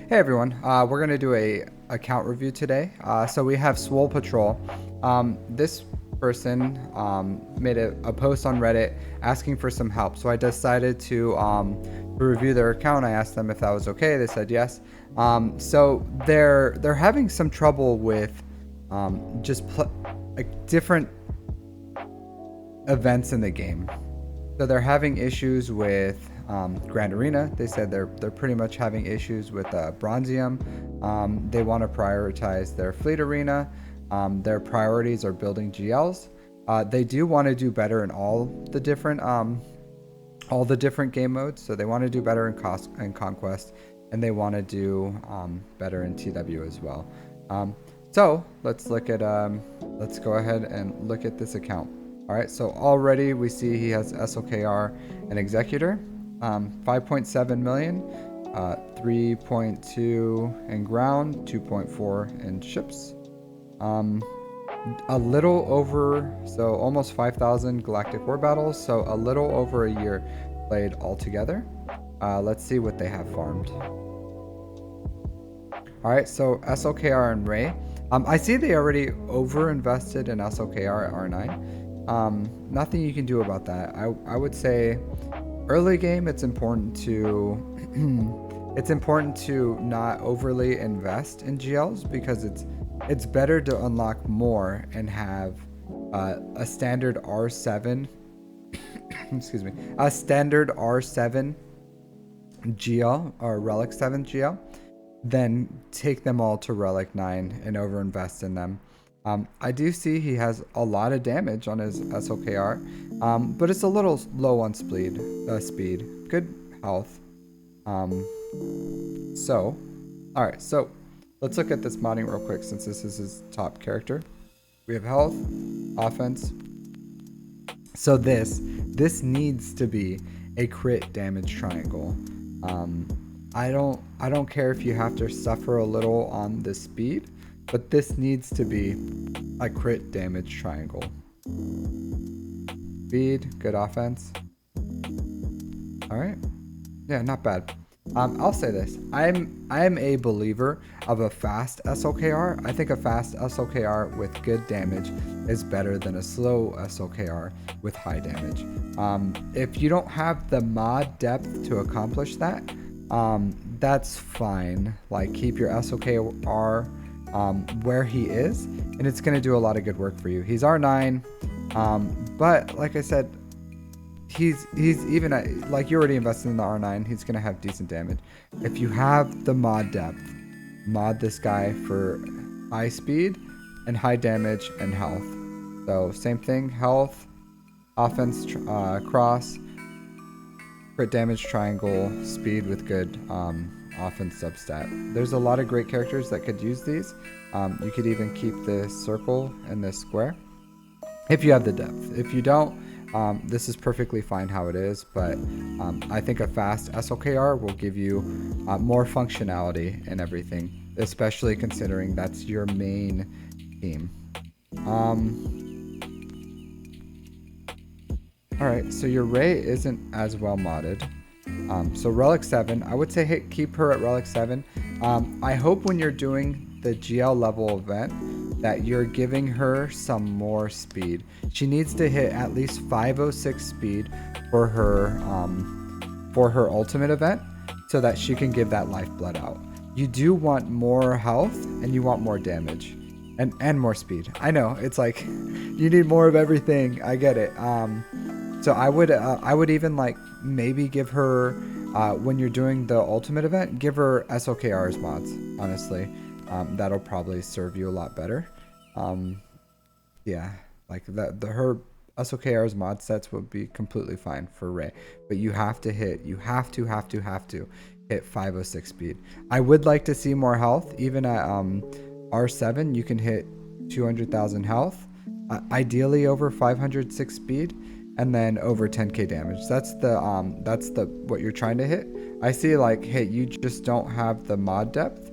Hey everyone, we're gonna do a account review today. So we have SwolePatrol. This person made a post on Reddit asking for some help. So I decided to review their account. I asked them if that was okay. They said yes. So they're having some trouble with different events in the game. So they're having issues with Grand Arena. They said they're pretty much having issues with Bronzium. They want to prioritize their Fleet Arena. Their priorities are building GLs. They do want to do better in all the different game modes. So they want to do better in Conquest, and they want to do better in TW as well. So let's go ahead and look at this account. All right, so already we see he has SLKR and Executor, 5.7 million, 3.2 in ground, 2.4 in ships, a little over, so almost 5,000 galactic war battles, so a little over a year played altogether. Let's see what they have farmed. All right, so SLKR and Ray. I see they already over invested in SLKR at R9. Nothing you can do about that. I would say early game it's important to not overly invest in GLs, because it's better to unlock more and have a standard R7 excuse me, a standard R7 GL or Relic 7 GL, then take them all to Relic 9 and overinvest in them. I do see he has a lot of damage on his SLKR, but it's a little low on speed. Good health. So, alright, so let's look at this modding real quick, since this is his top character. We have health, offense. So this needs to be a crit damage triangle. I don't care if you have to suffer a little on the speed, but this needs to be a crit damage triangle. Speed, good offense. All right, yeah, not bad. I'll say this: I'm a believer of a fast SLKR. I think a fast SLKR with good damage is better than a slow SLKR with high damage. If you don't have the mod depth to accomplish that, that's fine. Like, keep your SLKR where he is, and it's going to do a lot of good work for you. He's R9, but like I said, he's even at, like, you already invested in the R9, he's going to have decent damage. If you have the mod depth, mod this guy for high speed and high damage and health. So same thing, health, offense, cross, crit damage triangle, speed with good offense substat. There's a lot of great characters that could use these. You could even keep this circle and this square if you have the depth. If you don't, this is perfectly fine how it is, but I think a fast SLKR will give you more functionality and everything, especially considering that's your main team. Alright, so your Ray isn't as well modded. So Relic 7, I would say keep her at Relic 7. I hope when you're doing the GL level event that you're giving her some more speed. She needs to hit at least 506 speed for her ultimate event, so that she can give that lifeblood out. You do want more health and you want more damage and more speed. I know, it's like you need more of everything. I get it. So I would even like maybe give her when you're doing the ultimate event, give her SLKR's mods. Honestly, that'll probably serve you a lot better. Yeah, like her SLKR's mod sets would be completely fine for Ray, but you have to hit 506 speed. I would like to see more health. Even at R7, you can hit 200,000 health, ideally over 506 speed, and then over 10k damage. That's the what you're trying to hit. I see, like, hey, you just don't have the mod depth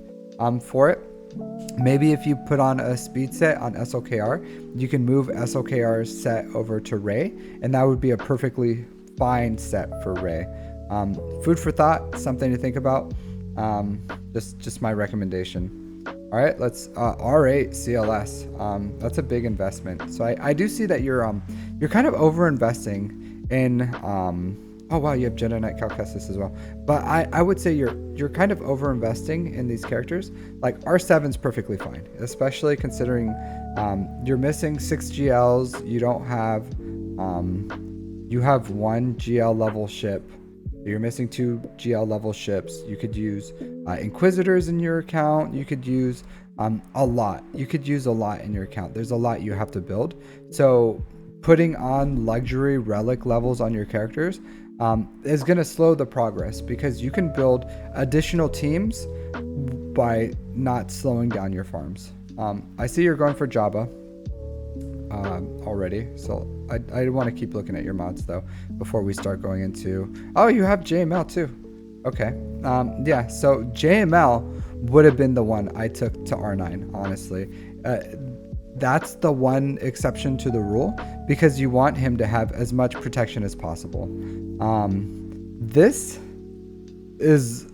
for it. Maybe if you put on a speed set on SLKR, you can move SLKR's set over to Ray, and that would be a perfectly fine set for Ray. Food for thought, something to think about. Just my recommendation. All right, let's R8 CLS. That's a big investment. So I do see that you're kind of over investing in oh wow, you have Jedi Knight Cal Kestis as well. But I would say you're kind of over investing in these characters. Like R7's perfectly fine, especially considering you're missing 6 GLs. You don't have you have 1 GL level ship. You're missing 2 GL level ships. You could use Inquisitors in your account. You could use a lot. You could use a lot in your account. There's a lot you have to build. So putting on luxury relic levels on your characters is going to slow the progress, because you can build additional teams by not slowing down your farms. I see you're going for Jabba already, so I want to keep looking at your mods though before we start going into. Oh, you have JML too. Okay. Yeah, so JML would have been the one I took to R9, honestly. That's the one exception to the rule, because you want him to have as much protection as possible. This is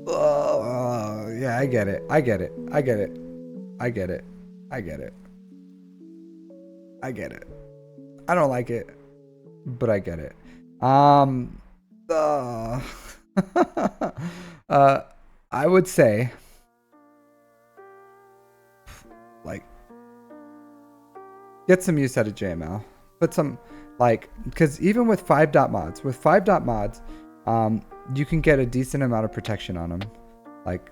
yeah, I get it. I get it. I get it. I get it. I get it. I get it. I don't like it, but I get it. I would say, like, get some use out of JML. Put some, like, because even with 5.mods, you can get a decent amount of protection on them, like,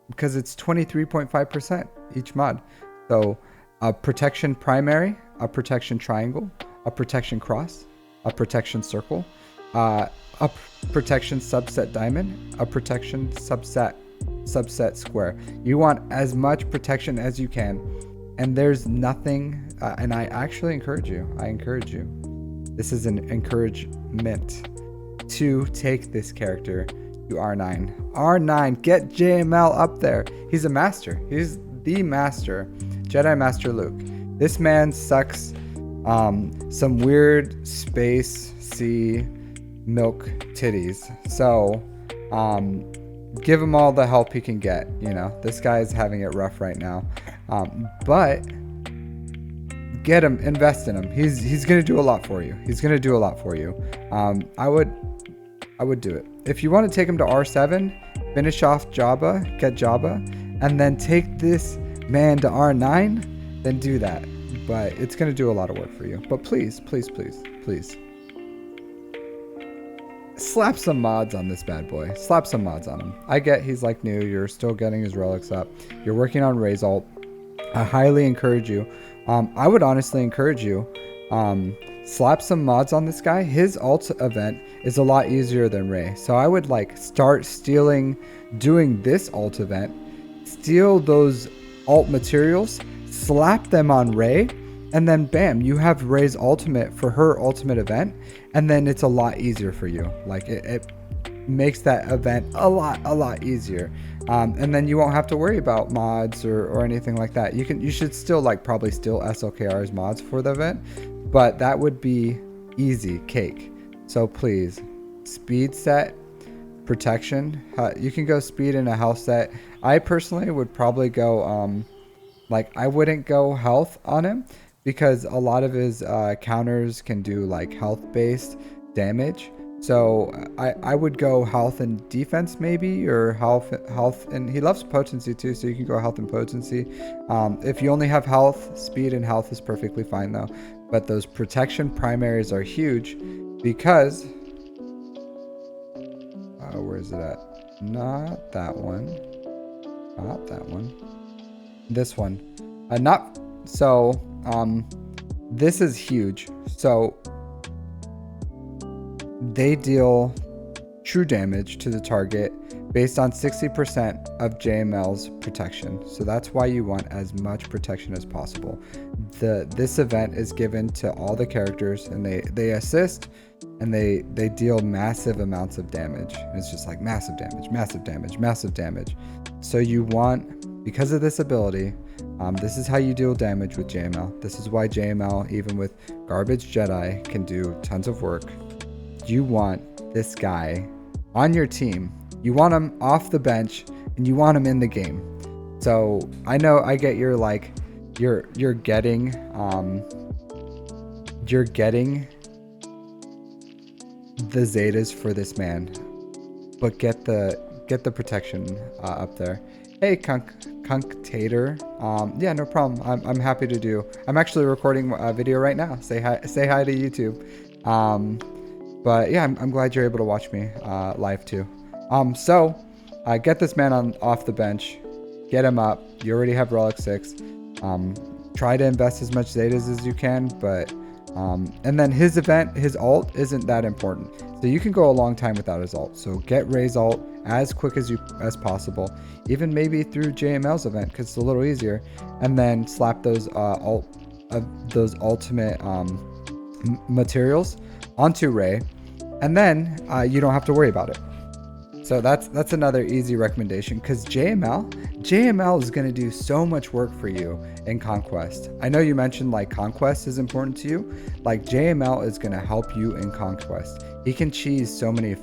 because it's 23.5% each mod. So a protection primary, a protection triangle, a protection cross, a protection circle, a protection subset diamond, a protection subset square. You want as much protection as you can, and there's nothing. And I actually encourage you. This is an encouragement to take this character to R9. R9, get JML up there. He's a master. He's the master. Jedi Master Luke. This man sucks some weird space sea milk titties. So give him all the help he can get. You know, this guy is having it rough right now. But get him, invest in him. He's gonna do a lot for you. I would do it. If you want to take him to R7, finish off Jabba, get Jabba, and then take this man to R9, then do that. But it's going to do a lot of work for you. But please, please, please, please, slap some mods on this bad boy. Slap some mods on him. I get he's like new. You're still getting his relics up. You're working on Ray's ult. I highly encourage you. I would honestly encourage you. Slap some mods on this guy. His ult event is a lot easier than Ray. So I would like start doing this ult event. Steal those alt materials, slap them on Ray, and then bam, you have Ray's ultimate for her ultimate event, and then it's a lot easier for you. Like it makes that event a lot easier, and then you won't have to worry about mods or anything like that. You should still like probably steal SLKR's mods for the event, but that would be easy cake. So please, speed set, protection. You can go speed in a health set. I personally would probably go like I wouldn't go health on him, because a lot of his counters can do like health based damage. So I would go health and defense maybe, or health, and he loves potency too, so you can go health and potency. If you only have health, speed and health is perfectly fine though. But those protection primaries are huge, because where is it at? Not that one. Not that one. This one. Not so. This is huge. So they deal true damage to the target based on 60% of JML's protection. So that's why you want as much protection as possible. This event is given to all the characters, and they assist, and they deal massive amounts of damage. And it's just like massive damage, massive damage, massive damage. So you want, because of this ability, this is how you deal damage with JML. This is why JML, even with garbage Jedi, can do tons of work. You want this guy on your team You want him off the bench, and you want him in the game. So I know I get you're like, you're getting the Zetas for this man, but get the protection up there. Hey, Cunctator. Yeah, no problem. I'm happy to do. I'm actually recording a video right now. Say hi to YouTube. But yeah, I'm glad you're able to watch me live too. So get this man off the bench. Get him up. You already have Relic 6. Try to invest as much Zetas as you can, but and then his ult isn't that important. So you can go a long time without his ult. So get Ray's ult as quick as possible, even maybe through JML's event because it's a little easier, and then slap those ultimate materials onto Ray, and then you don't have to worry about it. So that's another easy recommendation, because JML is going to do so much work for you in Conquest. I know you mentioned like Conquest is important to you. Like JML is going to help you in Conquest. He can cheese so many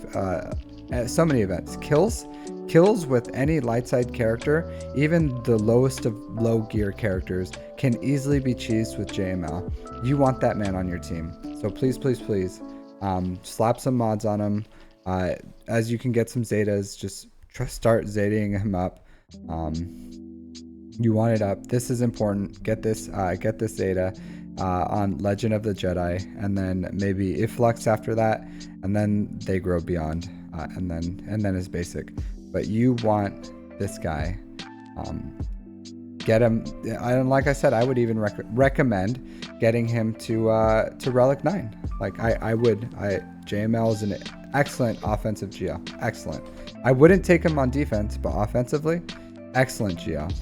events. Kills with any light side character, even the lowest of low gear characters, can easily be cheesed with JML. You want that man on your team. So please, slap some mods on him. As you can get some Zetas, just start Zetaing him up. You want it up. This is important. Get this Zeta on Legend of the Jedi, and then maybe Iflux after that, and then they grow beyond, and then his basic. But you want this guy. Get him. And like I said, I would even recommend getting him to Relic 9. Like I would. JML is an excellent offensive GL. Excellent. I wouldn't take him on defense, but offensively, excellent GL.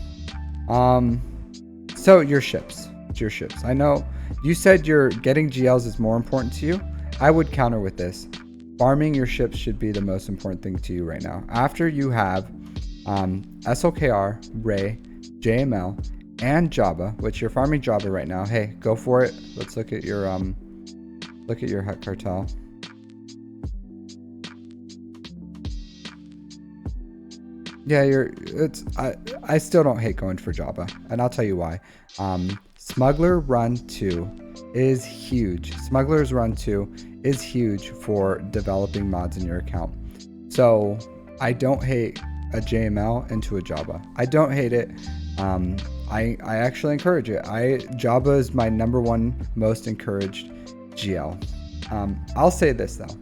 So your ships. I know you said you're getting GLs is more important to you. I would counter with this. Farming your ships should be the most important thing to you right now. After you have SLKR, Ray, JML, and Jabba, which you're farming Jabba right now. Hey, go for it. Let's look at your Hut Cartel. Yeah, I still don't hate going for Jabba, and I'll tell you why. Smuggler Run 2 is huge. Smuggler's Run 2 is huge for developing mods in your account. So I don't hate a JML into a Jabba. I don't hate it. I actually encourage it. Jabba is my #1 most encouraged GL. I'll say this though.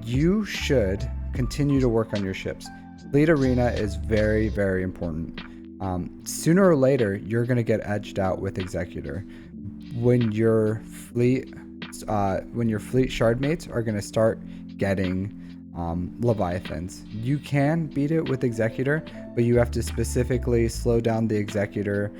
You should continue to work on your ships. Fleet Arena is very, very important. Sooner or later, you're going to get edged out with Executor. When your fleet shard mates are going to start getting Leviathans. You can beat it with Executor, but you have to specifically slow down the Executor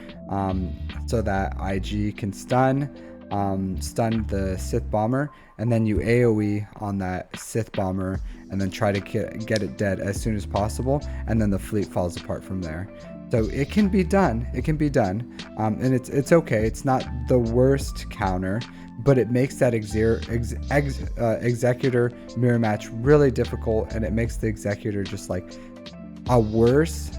so that IG can stun the Sith Bomber, and then you AoE on that Sith Bomber, and then try to get it dead as soon as possible, and then the fleet falls apart from there. So it can be done. And it's okay. It's not the worst counter, but it makes that Executor mirror match really difficult, and it makes the Executor just like a worse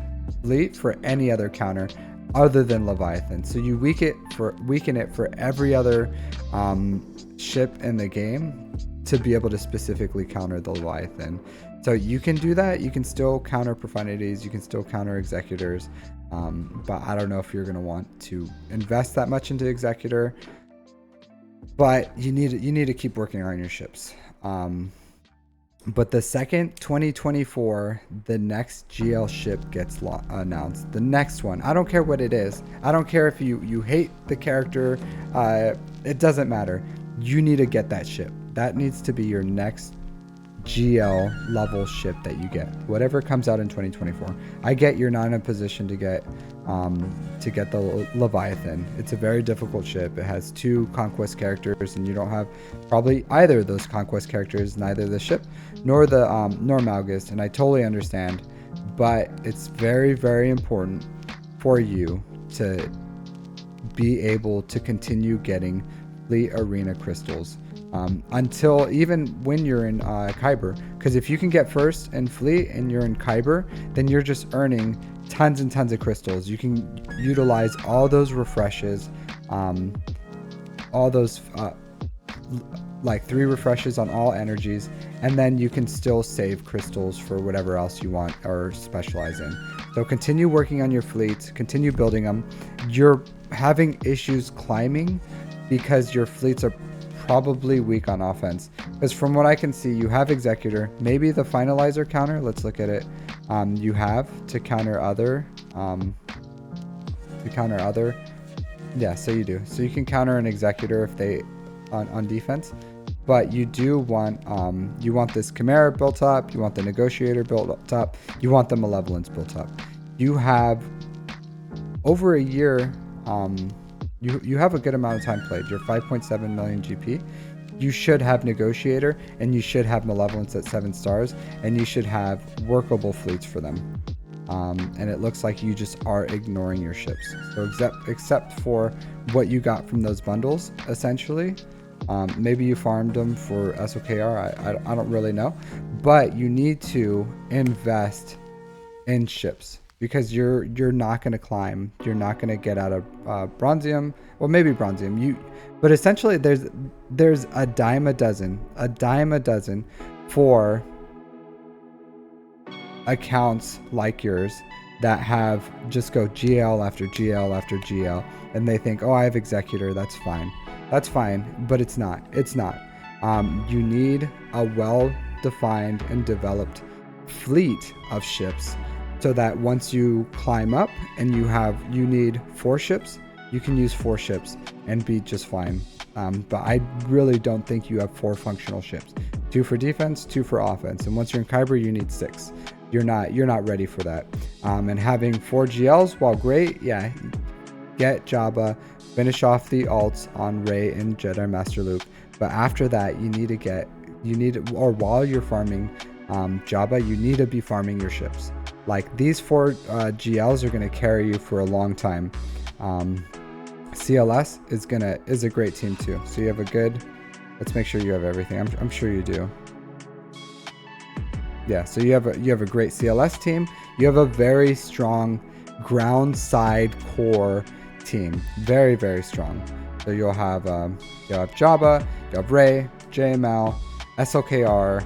fleet for any other counter other than Leviathan. So you weaken it for every other ship in the game to be able to specifically counter the Leviathan. So you can do that. You can still counter Profanities. You can still counter Executors. But I don't know if you're going to want to invest that much into Executor. But you need to keep working on your ships. But the second 2024, the next GL ship gets announced. The next one. I don't care what it is. I don't care if you hate the character. It doesn't matter. You need to get that ship. That needs to be your next GL level ship that you get. Whatever comes out in 2024. I get you're not in a position to get the Leviathan. It's a very difficult ship. It has 2 Conquest characters, and you don't have probably either of those Conquest characters, neither the ship nor Malgus, and I totally understand, but it's very, very important for you to be able to continue getting Fleet Arena crystals until even when you're in Kyber. Because if you can get first in fleet and you're in Kyber, then you're just earning tons and tons of crystals. You can utilize all those refreshes, all those like 3 refreshes on all energies, and then you can still save crystals for whatever else you want or specialize in. So continue working on your fleets, continue building them. You're having issues climbing because your fleets are probably weak on offense, because from what I can see, you have Executor, maybe the Finalizer counter. Let's look at it. You have to counter other yeah, so you do. So you can counter an Executor if they on defense, but you do want you want this Chimera built up, you want the Negotiator built up, you want the Malevolence built up. You have over a year, you have a good amount of time played. You're 5.7 million GP. You should have Negotiator, and you should have Malevolence at 7 stars, and you should have workable fleets for them. And it looks like you just are ignoring your ships. So except for what you got from those bundles, essentially. Maybe you farmed them for SOKR, I don't really know. But you need to invest in ships, because you're not going to climb. You're not going to get out of Bronzium. Well, maybe Bronzium. But essentially there's a dime a dozen for accounts like yours that have just go GL after GL after GL, and they think, oh, I have Executor, that's fine, but it's not. You need a well-defined and developed fleet of ships, so that once you climb up and you need 4 ships, you can use 4 ships and be just fine. But I really don't think you have 4 functional ships. 2 for defense, 2 for offense, and once you're in Kyber, you need 6. You're not ready for that. And having 4 GLs, while great, yeah, get Jabba, finish off the alts on Rey and Jedi Master Luke. But after that, or while you're farming Jabba, you need to be farming your ships. Like these 4 GLs are going to carry you for a long time. CLS is a great team too. So you have a good. Let's make sure you have everything. I'm sure you do. Yeah, so you have a great CLS team. You have a very strong ground side core team, very, very strong. So you'll have Jabba, you have Rey, JML, SLKR,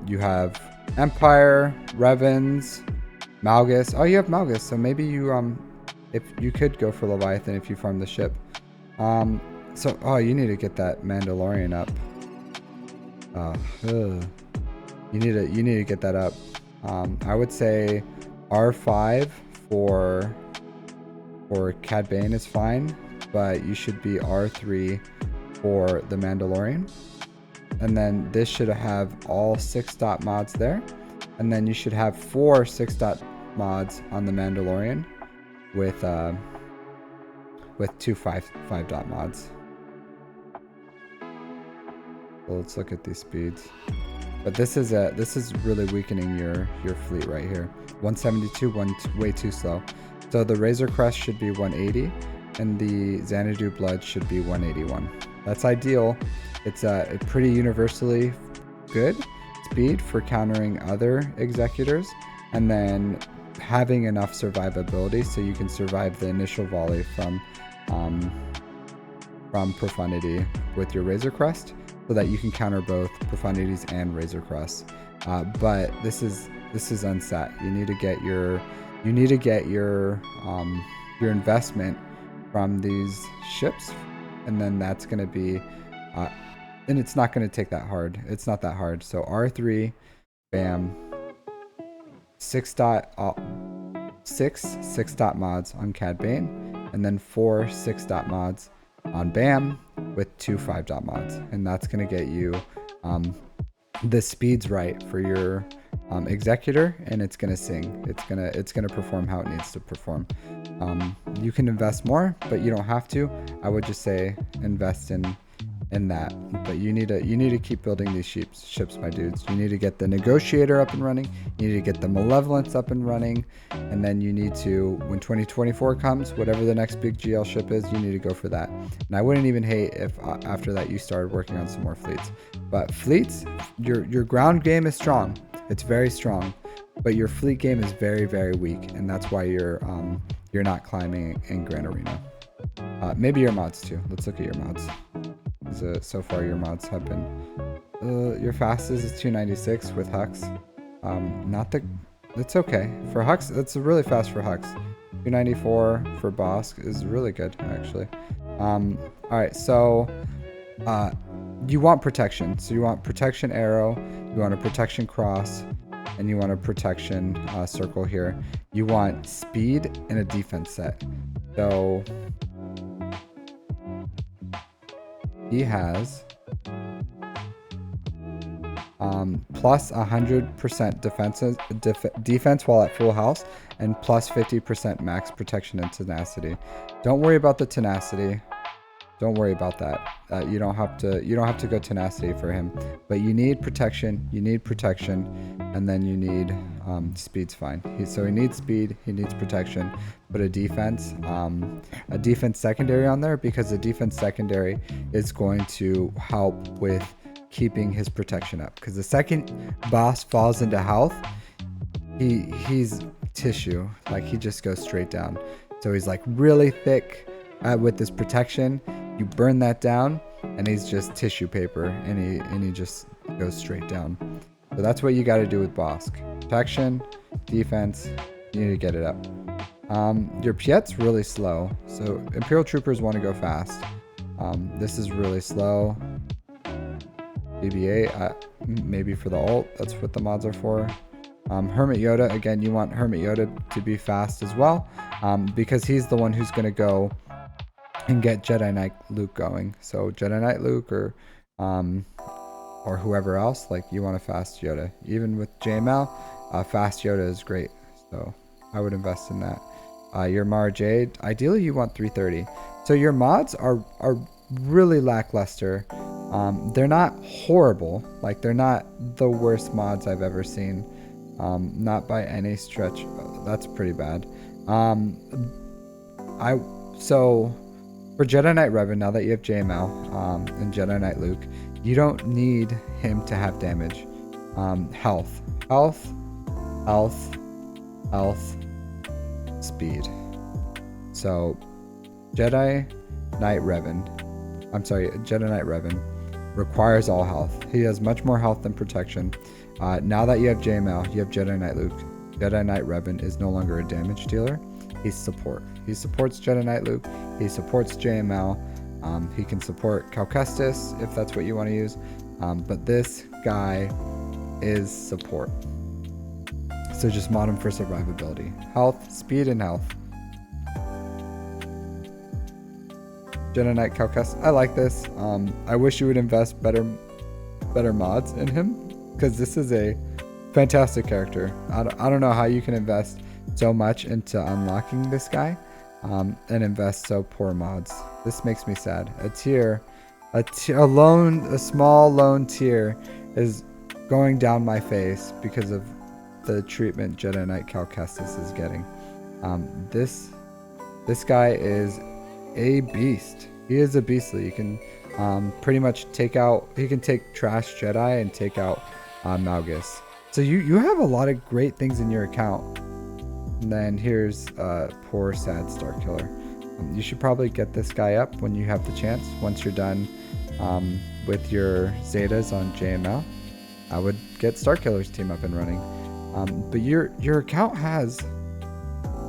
you have Empire, Revens, Malgus. Oh, you have Malgus, so maybe you if you could go for Leviathan if you farm the ship. You need to get that Mandalorian up. You need to get that up. I would say R5 for Cad Bane is fine, but you should be R3 for the Mandalorian. And then this should have all 6-dot mods there. And then you should have 4 6-dot mods on the Mandalorian with 2 5-dot mods. So let's look at these speeds. But this is really weakening your fleet right here. 172, way too slow. So the Razor Crest should be 180, and the Xanadu Blood should be 181. That's ideal. It's a pretty universally good speed for countering other Executors, and then having enough survivability so you can survive the initial volley from Profundity with your Razor Crest, so that you can counter both Profundities and Razor Crests. But this is unset. You need to get your investment from these ships, and then that's going to be and it's not going to take that hard. It's not that hard. So R3, bam, 6-dot mods on Cad Bane, and then 4 6-dot mods on Bam with 2 5-dot mods, and that's going to get you the speeds right for your Executor, and it's going to sing. It's going to perform how it needs to perform. You can invest more, but you don't have to. I would just say invest in in that. But you need to keep building these ships, my dudes. You need to get the Negotiator up and running. You need to get the Malevolence up and running, and then you need to, when 2024 comes, whatever the next big GL ship is, you need to go for that. And I wouldn't even hate if after that you started working on some more fleets. But fleets, your ground game is strong. It's very strong, but your fleet game is very, very weak, and that's why you're not climbing in Grand Arena. Maybe your mods too. Let's look at your mods. So far your mods have been your fastest is 296 with Hux. It's okay for Hux. That's really fast for Hux. 294 for Bosk is really good actually. All right, so you want protection. So you want protection arrow, you want a protection cross, and you want a protection circle here. You want speed and a defense set. So he has plus 100% defense while at full health, and plus 50% max protection and tenacity. Don't worry about the tenacity. Don't worry about that. You don't have to go tenacity for him, but you need protection. You need protection, and then you need speed's fine. So he needs speed. He needs protection. Put a defense secondary on there, because the defense secondary is going to help with keeping his protection up. Because the second boss falls into health, he's tissue. Like, he just goes straight down. So he's like really thick with this protection. You burn that down, and he's just tissue paper, and he just goes straight down. So that's what you got to do with Bosk. Protection, defense. You need to get it up. Your Piet's really slow, so Imperial Troopers want to go fast. This is really slow. BB-8, maybe for the ult. That's what the mods are for. Hermit Yoda, again, you want Hermit Yoda to be fast as well, because he's the one who's going to go and get Jedi Knight Luke going. So Jedi Knight Luke or whoever else, like, you want a fast Yoda. Even with JML, fast Yoda is great. So I would invest in that. Your Mara Jade, ideally you want 330. So your mods are really lackluster. They're not horrible. Like, they're not the worst mods I've ever seen. Not by any stretch. That's pretty bad. So for Jedi Knight Revan, now that you have JML and Jedi Knight Luke, you don't need him to have damage. Health, speed. So Jedi Knight Revan requires all health. He has much more health than protection. Now that you have JML, you have Jedi Knight Luke. Jedi Knight Revan is no longer a damage dealer. He's support. He supports Jedi Knight Luke. He supports JML. He can support Cal Kestis if that's what you want to use. But this guy is support. So just mod him for survivability. Health, speed, and health. Jedi Knight Cal Kestis. I like this. I wish you would invest better mods in him, because this is a fantastic character. I don't know how you can invest so much into unlocking this guy and invest so poor mods. This makes me sad. A small lone tier is going down my face because of the treatment Jedi Knight Cal Kestis is getting. This guy is a beast. He is a beastly. You can pretty much he can take Trash Jedi and take out Malgus. So you have a lot of great things in your account. And then here's poor sad Starkiller. You should probably get this guy up when you have the chance. Once you're done with your Zetas on JML, I would get Starkiller's team up and running. But your account has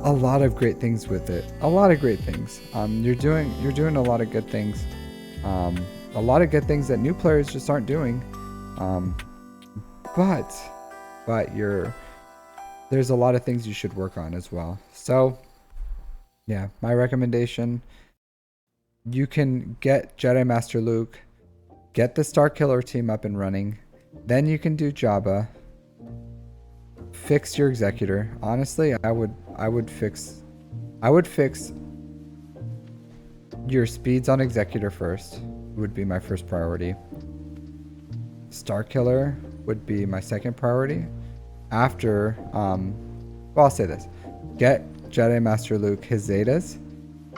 a lot of great things with it. A lot of great things. You're doing a lot of good things. A lot of good things that new players just aren't doing. But there's a lot of things you should work on as well. So yeah, my recommendation, you can get Jedi Master Luke, get the Starkiller team up and running, then you can do Jabba, fix your Executor. Honestly, I would fix your speeds on Executor first. would be my first priority. Star Killer would be my second priority. After, well, I'll say this. Get Jedi Master Luke his Zetas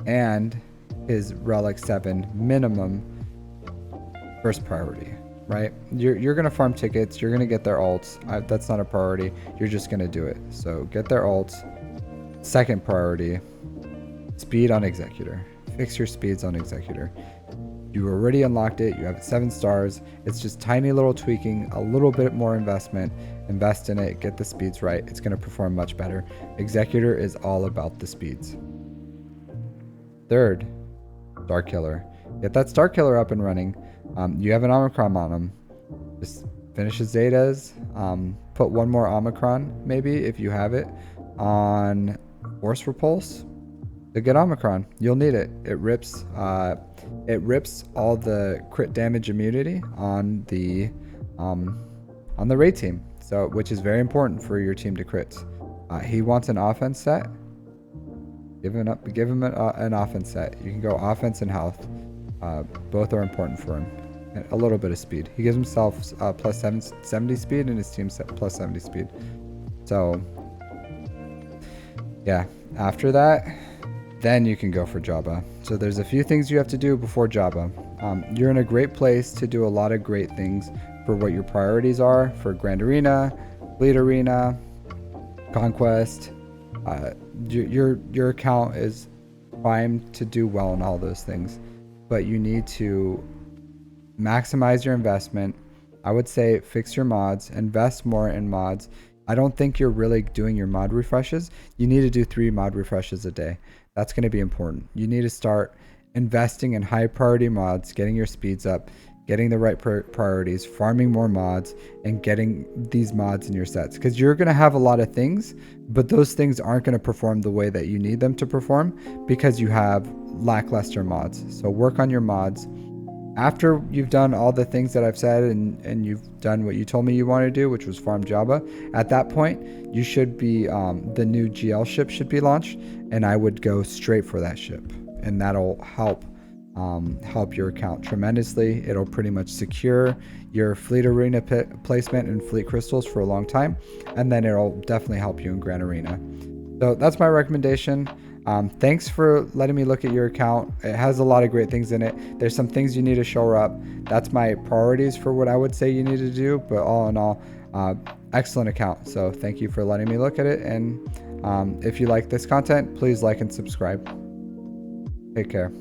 and his Relic 7 minimum first priority, right? You're going to farm tickets. You're going to get their ults. That's not a priority. You're just going to do it. So get their ults. Second priority, speed on Executor. Fix your speeds on Executor. You already unlocked it. You have 7 stars. It's just tiny little tweaking, a little bit more investment. Invest in it. Get the speeds right. It's going to perform much better. Executor is all about the speeds. Third, Star Killer. Get that Star Killer up and running. You have an Omicron on him. Just finish his Zetas. Put one more Omicron, maybe, if you have it, on Force Repulse to get Omicron. You'll need it. It rips all the crit damage immunity on the raid team. So, which is very important for your team to crits. He wants an offense set. Give him an offense set. You can go offense and health. Both are important for him. And a little bit of speed. He gives himself plus 70 speed and his team plus 70 speed. So, yeah. After that, then you can go for Jabba. So there's a few things you have to do before Jabba. You're in a great place to do a lot of great things for what your priorities are for Grand Arena, Fleet Arena, Conquest. Your account is primed to do well in all those things, but you need to maximize your investment. I would say fix your mods, invest more in mods. I don't think you're really doing your mod refreshes. You need to do 3 mod refreshes a day. That's going to be important. You need to start investing in high priority mods, getting your speeds up, getting the right priorities, farming more mods, and getting these mods in your sets. Because you're going to have a lot of things, but those things aren't going to perform the way that you need them to perform because you have lackluster mods. So work on your mods. After you've done all the things that I've said and you've done what you told me you want to do, which was farm Jabba, at that point, you should be, the new GL ship should be launched, and I would go straight for that ship. And that'll help your account tremendously. It'll pretty much secure your Fleet Arena placement and Fleet Crystals for a long time, and then it'll definitely help you in Grand Arena. So that's my recommendation. Thanks for letting me look at your account. It has a lot of great things in it. There's some things you need to shore up. That's my priorities for what I would say you need to do, but all in all, excellent account. So thank you for letting me look at it. And if you like this content, please like and subscribe. Take care.